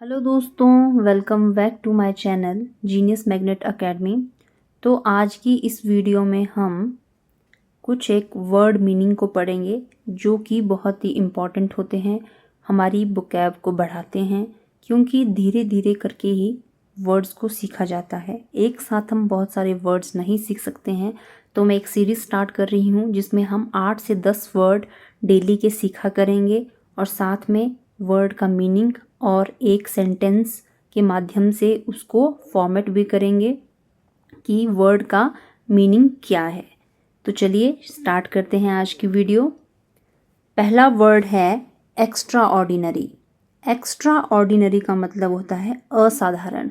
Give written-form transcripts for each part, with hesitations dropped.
Hello दोस्तों, welcome back to my channel genius magnet academy. तो आज की इस वीडियो में हम कुछ एक वर्ड मीनिंग को पढ़ेंगे जो कि बहुत ही इम्पॉर्टेंट होते हैं, हमारी वोकैब को बढ़ाते हैं, क्योंकि धीरे धीरे करके ही वर्ड्स को सीखा जाता है। एक साथ हम बहुत सारे वर्ड्स नहीं सीख सकते हैं। तो मैं एक सीरीज़ स्टार्ट कर रही हूँ जिसमें हम 8 से 10 वर्ड डेली के सीखा करेंगे और साथ में वर्ड का मीनिंग और एक सेंटेंस के माध्यम से उसको फॉर्मेट भी करेंगे कि वर्ड का मीनिंग क्या है। तो चलिए स्टार्ट करते हैं आज की वीडियो। पहला वर्ड है एक्स्ट्रा ऑर्डिनरी। एक्स्ट्रा ऑर्डिनरी का मतलब होता है असाधारण,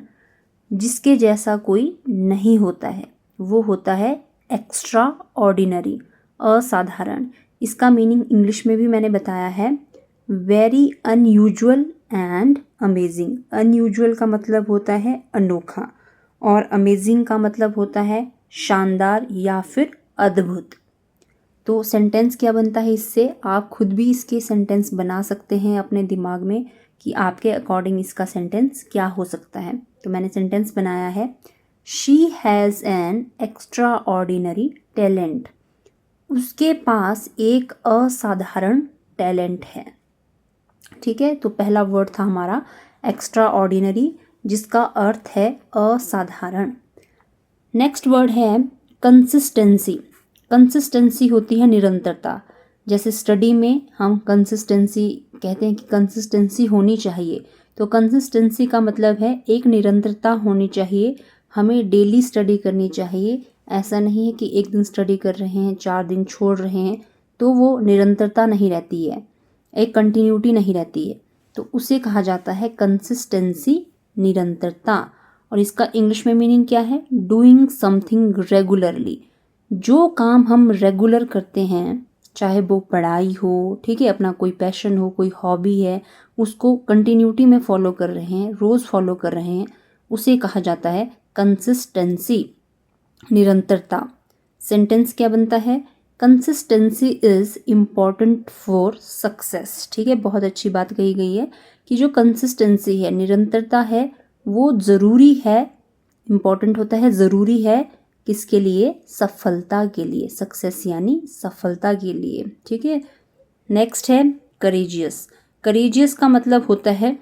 जिसके जैसा कोई नहीं होता है, वो होता है एक्स्ट्रा ऑर्डिनरी, असाधारण। इसका मीनिंग इंग्लिश में भी मैंने बताया है, very unusual and amazing. Unusual का मतलब होता है अनोखा और अमेजिंग का मतलब होता है शानदार या फिर अद्भुत। तो सेंटेंस क्या बनता है इससे, आप खुद भी इसके सेंटेंस बना सकते हैं अपने दिमाग में कि आपके अकॉर्डिंग इसका सेंटेंस क्या हो सकता है। तो मैंने सेंटेंस बनाया है, she has an extra ordinary talent. उसके पास एक असाधारण टैलेंट है। ठीक है, तो पहला वर्ड था हमारा एक्स्ट्रा ऑर्डिनरी, जिसका अर्थ है असाधारण। नेक्स्ट वर्ड है कंसिस्टेंसी। कंसिस्टेंसी होती है निरंतरता। जैसे स्टडी में हम कंसिस्टेंसी कहते हैं कि कंसिस्टेंसी होनी चाहिए, तो कंसिस्टेंसी का मतलब है एक निरंतरता होनी चाहिए। हमें डेली स्टडी करनी चाहिए। ऐसा नहीं है कि एक दिन स्टडी कर रहे हैं, 4 दिन छोड़ रहे हैं, तो वो निरंतरता नहीं रहती है, एक कंटिन्यूटी नहीं रहती है। तो उसे कहा जाता है कंसिस्टेंसी, निरंतरता। और इसका इंग्लिश में मीनिंग क्या है, डूइंग समथिंग रेगुलरली। जो काम हम रेगुलर करते हैं, चाहे वो पढ़ाई हो, ठीक है, अपना कोई पैशन हो, कोई हॉबी है, उसको कंटिन्यूटी में फॉलो कर रहे हैं, रोज़ फॉलो कर रहे हैं, उसे कहा जाता है कंसिस्टेंसी, निरंतरता। सेंटेंस क्या बनता है, consistency is important for success. ठीक है, बहुत अच्छी बात कही गई है कि जो कंसिस्टेंसी है, निरंतरता है, वो ज़रूरी है, इम्पॉर्टेंट होता है, ज़रूरी है किसके लिए, सफलता के लिए, सक्सेस यानी सफलता के लिए। ठीक है, नेक्स्ट है करेजियस। करेजियस का मतलब होता है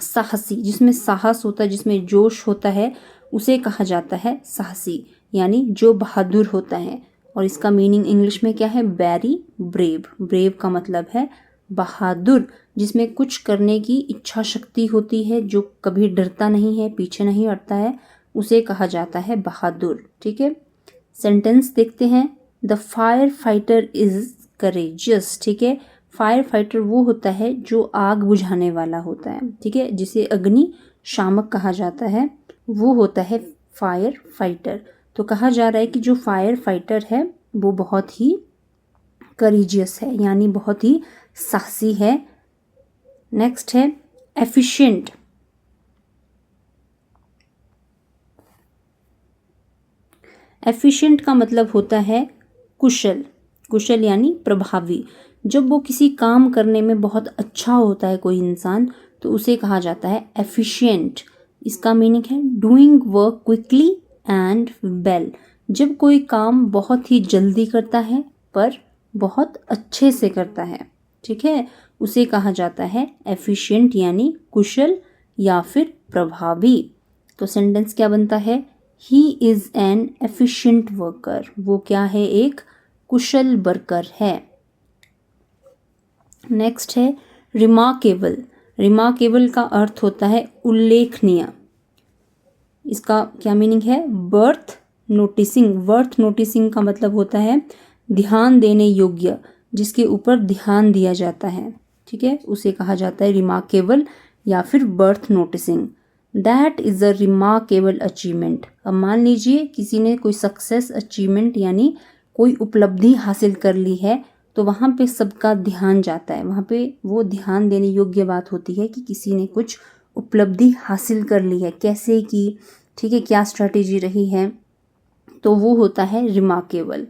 साहसी, जिसमें साहस होता है, जिसमें जोश होता है, उसे कहा जाता है साहसी, यानी जो बहादुर होता है। और इसका मीनिंग इंग्लिश में क्या है, वेरी ब्रेव। ब्रेव का मतलब है बहादुर, जिसमें कुछ करने की इच्छा शक्ति होती है, जो कभी डरता नहीं है, पीछे नहीं हटता है, उसे कहा जाता है बहादुर। ठीक है, सेंटेंस देखते हैं, the fire fighter is courageous. ठीक है, फायर फाइटर वो होता है जो आग बुझाने वाला होता है, ठीक है, जिसे अग्नि शामक कहा जाता है, वो होता है फायर फाइटर। तो कहा जा रहा है कि जो फायर फाइटर है वो बहुत ही करेजियस है, यानी बहुत ही साहसी है। नेक्स्ट है एफिशिएंट। एफिशिएंट का मतलब होता है कुशल। कुशल यानी प्रभावी। जब वो किसी काम करने में बहुत अच्छा होता है कोई इंसान, तो उसे कहा जाता है एफिशिएंट। इसका मीनिंग है doing work quickly and well. जब कोई काम बहुत ही जल्दी करता है पर बहुत अच्छे से करता है, ठीक है, उसे कहा जाता है एफिशिएंट, यानी कुशल या फिर प्रभावी। तो सेंटेंस क्या बनता है, he is an efficient worker. वो क्या है, एक कुशल वर्कर है। नेक्स्ट है रिमार्केबल। रिमार्केबल का अर्थ होता है उल्लेखनीय। इसका क्या मीनिंग है, वर्थ नोटिसिंग। वर्थ नोटिसिंग का मतलब होता है ध्यान देने योग्य, जिसके ऊपर ध्यान दिया जाता है, ठीक है, उसे कहा जाता है रिमार्केबल या फिर worth noticing. That is a remarkable achievement. अब मान लीजिए किसी ने कोई सक्सेस अचीवमेंट यानी कोई उपलब्धि हासिल कर ली है, तो वहाँ पे सबका ध्यान जाता है, वहाँ पे वो ध्यान देने योग्य बात होती है कि किसी ने कुछ उपलब्धि हासिल कर ली है, कैसे की, ठीक है, क्या स्ट्रैटेजी रही है, तो वो होता है रिमार्केबल।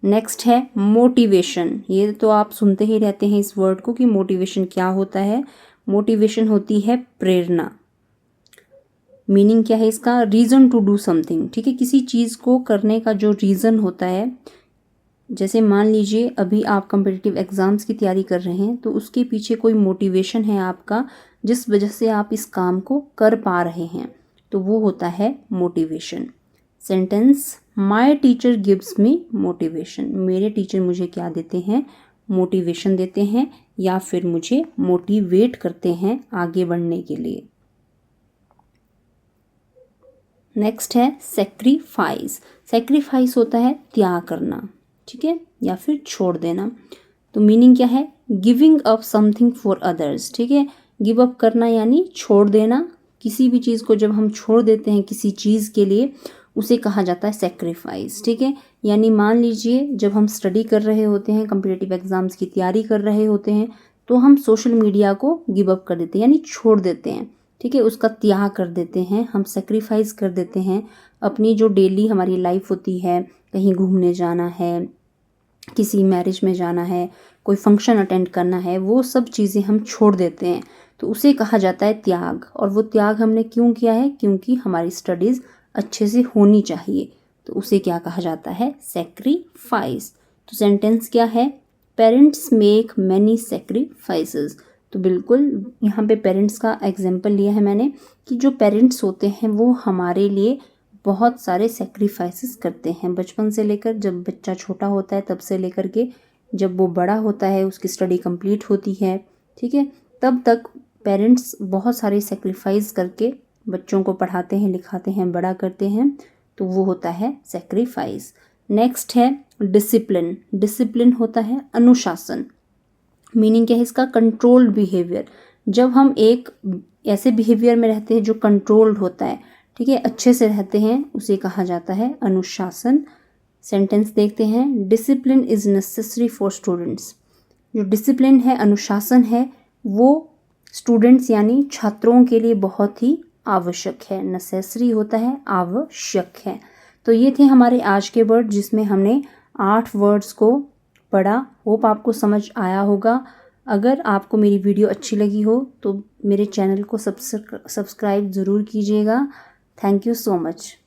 नेक्स्ट है मोटिवेशन। ये तो आप सुनते ही रहते हैं इस वर्ड को कि मोटिवेशन क्या होता है। मोटिवेशन होती है प्रेरणा। मीनिंग क्या है इसका? रीज़न टू डू समथिंग, ठीक है, किसी चीज़ को करने का जो रीज़न होता है। जैसे मान लीजिए अभी आप कॉम्पिटिटिव एग्ज़ाम्स की तैयारी कर रहे हैं, तो उसके पीछे कोई मोटिवेशन है आपका जिस वजह से आप इस काम को कर पा रहे हैं, तो वो होता है motivation. Sentence, my teacher gives me motivation, मेरे टीचर मुझे क्या देते हैं? मोटिवेशन देते हैं, या फिर मुझे मोटिवेट करते हैं आगे बढ़ने के लिए। नेक्स्ट है सेक्रीफाइस। सेक्रीफाइस होता है त्याग करना, ठीक है, या फिर छोड़ देना। तो मीनिंग क्या है? Giving up something for others, ठीक है, गिव अप करना यानी छोड़ देना। किसी भी चीज़ को जब हम छोड़ देते हैं किसी चीज़ के लिए, उसे कहा जाता है सेक्रीफाइस, ठीक है। यानी मान लीजिए जब हम स्टडी कर रहे होते हैं, कॉम्पिटिटिव एग्जाम्स की तैयारी कर रहे होते हैं, तो हम सोशल मीडिया को गिव अप कर देते हैं, यानी छोड़ देते हैं, ठीक है, उसका त्याग कर देते हैं, हम सेक्रीफाइस कर देते हैं। अपनी जो डेली हमारी लाइफ होती है, कहीं घूमने जाना है, किसी मैरिज में जाना है, कोई फंक्शन अटेंड करना है, वो सब चीज़ें हम छोड़ देते हैं, तो उसे कहा जाता है त्याग। और वो त्याग हमने क्यों किया है? क्योंकि हमारी स्टडीज़ अच्छे से होनी चाहिए, तो उसे क्या कहा जाता है? सेक्रीफाइस। तो सेंटेंस क्या है? Parents make many sacrifices. तो बिल्कुल यहाँ पे पेरेंट्स का एग्जाम्पल लिया है मैंने, कि जो पेरेंट्स होते हैं वो हमारे लिए बहुत सारे सेक्रीफाइसेस करते हैं, बचपन से लेकर, जब बच्चा छोटा होता है तब से लेकर के जब वो बड़ा होता है, उसकी स्टडी कंप्लीट होती है, ठीक है, तब तक पेरेंट्स बहुत सारे सेक्रीफाइस करके बच्चों को पढ़ाते हैं, लिखाते हैं, बड़ा करते हैं, तो वो होता है सेक्रीफाइस। नेक्स्ट है डिसिप्लिन। डिसिप्लिन होता है अनुशासन। मीनिंग क्या है इसका? Controlled behaviour. जब हम एक ऐसे बिहेवियर में रहते हैं जो कंट्रोल्ड होता है, ठीक है, अच्छे से रहते हैं, उसे कहा जाता है अनुशासन। सेंटेंस देखते हैं, discipline is necessary for students. जो डिसिप्लिन है, अनुशासन है, वो स्टूडेंट्स यानी छात्रों के लिए बहुत ही आवश्यक है। नेसेसरी होता है आवश्यक है। तो ये थे हमारे आज के वर्ड, जिसमें हमने 8 वर्ड्स को पढ़ा। होप आपको समझ आया होगा। अगर आपको मेरी वीडियो अच्छी लगी हो तो मेरे चैनल को सब्सक्राइब ज़रूर कीजिएगा। Thank you so much.